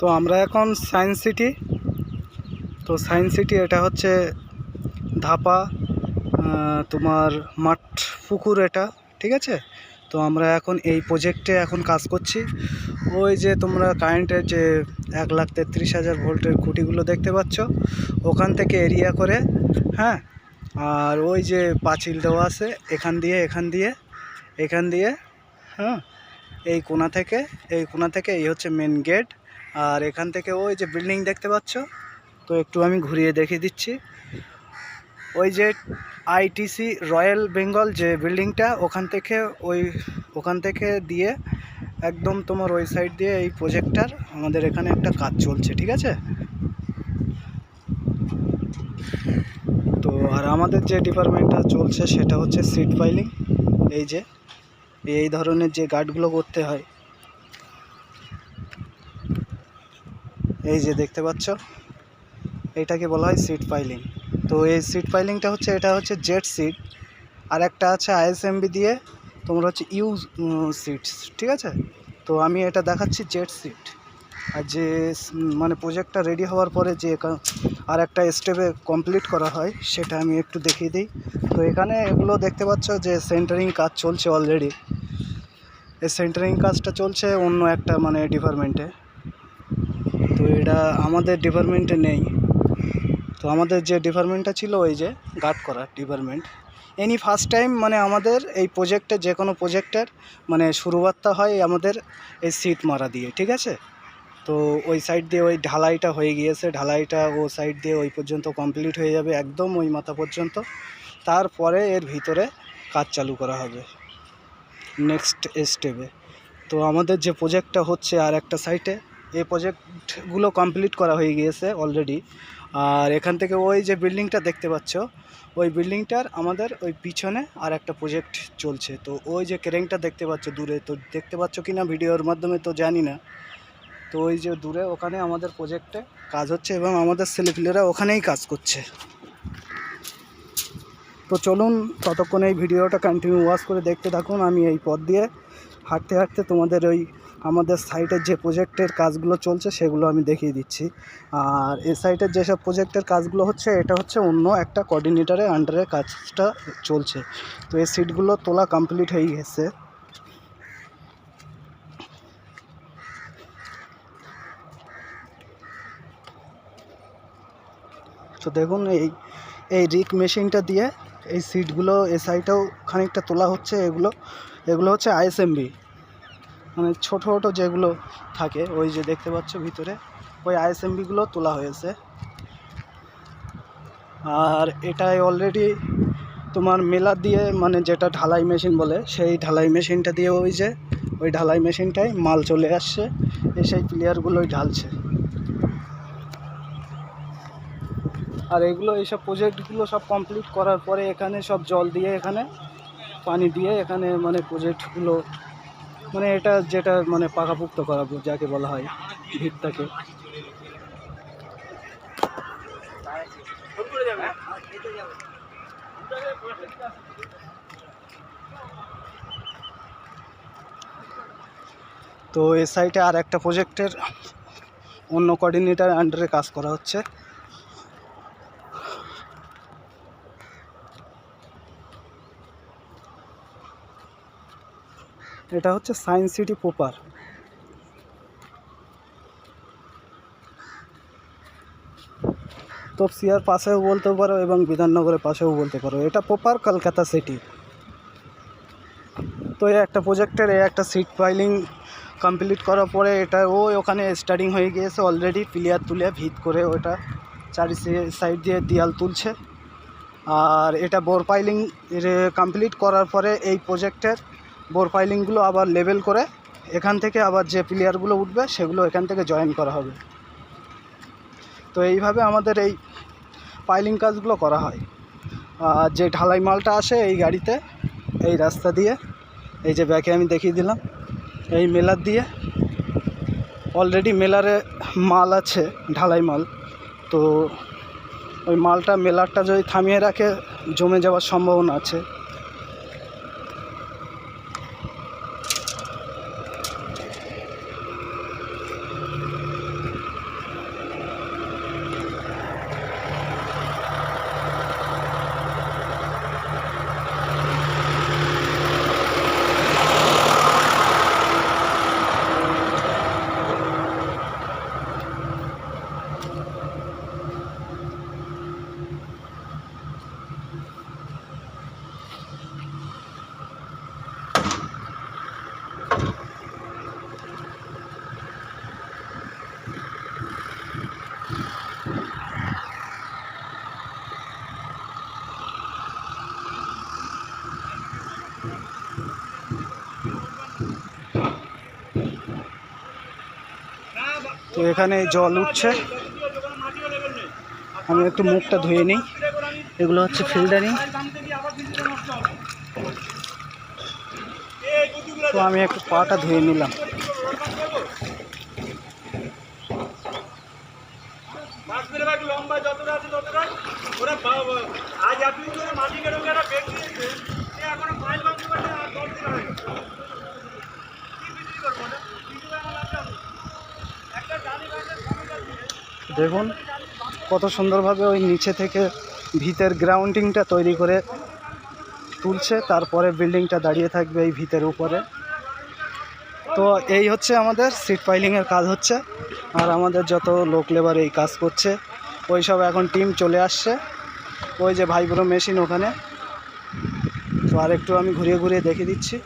তো আমরা এখন সায়েন্স সিটি, তো সায়েন্স সিটি এটা হচ্ছে ধাপা তোমার মাঠ পুকুর এটা, ঠিক আছে। তো আমরা এখন এই প্রজেক্টে এখন কাজ করছি। ওই যে তোমরা কারেন্টের যে 1,33,000 ভোল্টের খুঁটিগুলো দেখতে পাচ্ছ, ওখান থেকে এরিয়া করে, হ্যাঁ, আর ওই যে পাঁচিল দেওয়া আছে এখান দিয়ে, হ্যাঁ, এই কোণা থেকে এই হচ্ছে মেন গেট। আর এখান থেকে ওই যে বিল্ডিং দেখতে পাচ্ছ, তো একটু আমি ঘুরিয়ে দেখিয়ে দিচ্ছি। ওই যে আইটিসি রয়্যাল বেঙ্গল যে বিল্ডিংটা, ওখান থেকে দিয়ে একদম তোমার ওই সাইড দিয়ে এই প্রজেক্টটার আমাদের এখানে একটা কাজ চলছে, ঠিক আছে। তো আর আমাদের যে ডিপার্টমেন্টটা চলছে সেটা হচ্ছে সিট ফাইলিং। এই যে এই ধরনের যে গার্ডগুলো করতে হয়, এই যে দেখতে পাচ্ছ, এইটাকে বলা হয় সিট ফাইলিং। তো এই সিট ফাইলিংটা হচ্ছে, এটা হচ্ছে জেড সিট, আর একটা আছে আইএসএমবি দিয়ে তোমরা হচ্ছে ইউ সিটস, ঠিক আছে। তো আমি এটা দেখাচ্ছি জেড সিট। আর যে মানে প্রজেক্টটা রেডি হওয়ার পরে যে আর একটা স্টেপে কমপ্লিট করা হয় সেটা আমি একটু দেখিয়ে দিই। তো এখানে এগুলো দেখতে পাচ্ছ যে সেন্টারিং কাজ চলছে অলরেডি। এই সেন্টারিং কাজটা চলছে অন্য একটা মানে ডিপার্টমেন্টে, তো এটা আমাদের ডিপার্টমেন্টে নেই। তো আমাদের যে ডিপার্টমেন্টটা ছিল ওই যে গার্ড করার ডিপার্টমেন্ট, ফার্স্ট টাইম মানে আমাদের এই প্রজেক্টে, যে কোনো প্রজেক্টের মানে শুরুয়াতটা হয় আমাদের এই সিট মারা দিয়ে, ঠিক আছে। তো ওই সাইড দিয়ে ওই ঢালাইটা হয়ে গিয়েছে, ঢালাইটা ও সাইড দিয়ে ওই পর্যন্ত কমপ্লিট হয়ে যাবে একদম ওই মাথা পর্যন্ত। তারপরে এর ভিতরে কাজ চালু করা হবে নেক্সট স্টেপে। তো আমাদের যে প্রজেক্টটা হচ্ছে আর একটা সাইটে, এই প্রজেক্টগুলো কমপ্লিট করা হয়ে গিয়েছে অলরেডি। আর এখান থেকে ওই যে বিল্ডিংটা দেখতে পাচ্ছ, ওই বিল্ডিংটার আমাদের ওই পিছনে আর একটা প্রজেক্ট চলছে। তো ওই যে ক্রেনটা দেখতে পাচ্ছ দূরে, তো দেখতে পাচ্ছ কি না ভিডিওর মাধ্যমে তো জানি না। তো ওই যে দূরে ওখানে আমাদের প্রজেক্টে কাজ হচ্ছে এবং আমাদের ছেলেপিলেরা ওখানেই কাজ করছে। তো চলুন ততক্ষণ এই ভিডিওটা কন্টিনিউ ওয়াচ করে দেখতে থাকুন। আমি এই পথ দিয়ে হাঁটতে হাঁটতে তোমাদের ওই আমাদের সাইটের যে প্রজেক্টের কাজগুলো চলছে সেগুলো আমি দেখিয়ে দিচ্ছি। আর এই সাইটের যেসব প্রজেক্টের কাজগুলো হচ্ছে, এটা হচ্ছে অন্য একটা কোঅর্ডিনেটরের আন্ডারে কাজটা চলছে। তো এই সিটগুলো তোলা কমপ্লিট হয়ে গেছে। তো দেখুন এই রিক মেশিনটা দিয়ে এই সিটগুলো এই সাইডেও খানিকটা তোলা হচ্ছে। এগুলো হচ্ছে আইএসএমবি, মানে ছোটো ছোটো যেগুলো থাকে ওই যে দেখতে পাচ্ছ ভিতরে, ওই আইএসএমবিগুলো তোলা হয়েছে। আর এটাই অলরেডি তোমার মেলা দিয়ে, মানে যেটা ঢালাই মেশিন বলে, সেই ঢালাই মেশিনটা দিয়ে ওই ঢালাই মেশিনটাই মাল চলে আসছে, সেই প্লেয়ারগুলোই ঢালছে। আর এইসব প্রজেক্টগুলো সব কমপ্লিট করার পরে এখানে সব জল দিয়ে, এখানে পানি দিয়ে, এখানে মানে প্রজেক্টগুলো মানে এটা যেটা মানে পাকাপোক্ত করা যাকে বলা হয় ভিতটাকে। তো এই সাইটে আর একটা প্রজেক্টের অন্য কোঅর্ডিনেটর আন্ডারে কাজ করা হচ্ছে। এটা হচ্ছে সায়েন্স সিটি প্রপার। তপসিয়ার পাশেও বলতে পারো এবং বিধাননগরের পাশেও বলতে পারো, এটা প্রপার কলকাতা সিটি। তো এই একটা প্রজেক্টের একটা সিট ফাইলিং কমপ্লিট করার পরে এটা ওখানে স্টার্টিং হয়ে গিয়েছে অলরেডি, প্লেয়ার তুলে ভিত করে ওটা চারি সাইড দিয়ে দেয়াল তুলছে। আর এটা বোর ফাইলিং কমপ্লিট করার পরে এই প্রজেক্টের বোর ফাইলিংগুলো আবার লেভেল করে এখান থেকে আবার যে প্লেয়ারগুলো উঠবে সেগুলো এখান থেকে জয়েন করা হবে। তো এইভাবে আমাদের এই ফাইলিং কাজগুলো করা হয়। আর যে ঢালাই মালটা আসে এই গাড়িতে, এই রাস্তা দিয়ে, এই যে ব্যাকে আমি দেখিয়ে দিলাম, এই মেলার দিয়ে অলরেডি মেলারে মাল আছে, ঢালাই মাল। তো ওই মালটা মেলারটা যদি থামিয়ে রাখে জমে যাওয়ার সম্ভাবনা আছে। তো এখানে জল উঠছে, আমি একটু মুখটা ধুয়ে নিই। এগুলো হচ্ছে ফিল্টারিং। তো আমি একটু পাটা ধুয়ে নিলাম। দেখুন কত সুন্দরভাবে ওই নিচে থেকে ভিতের গ্রাউন্ডিংটা তৈরি করে তুলছে, তারপরে বিল্ডিংটা দাঁড়িয়ে থাকবে এই ভিতের উপরে। তো এই হচ্ছে আমাদের সিট পাইলিংয়ের কাজ হচ্ছে, আর আমাদের যত লোক লেবার এই কাজ করছে ওই সব এখন টিম চলে আসছে। ওই যে ভাইব্রো মেশিন ওখানে। তো আর একটু আমি ঘুরিয়ে ঘুরিয়ে দেখিয়ে দিচ্ছি।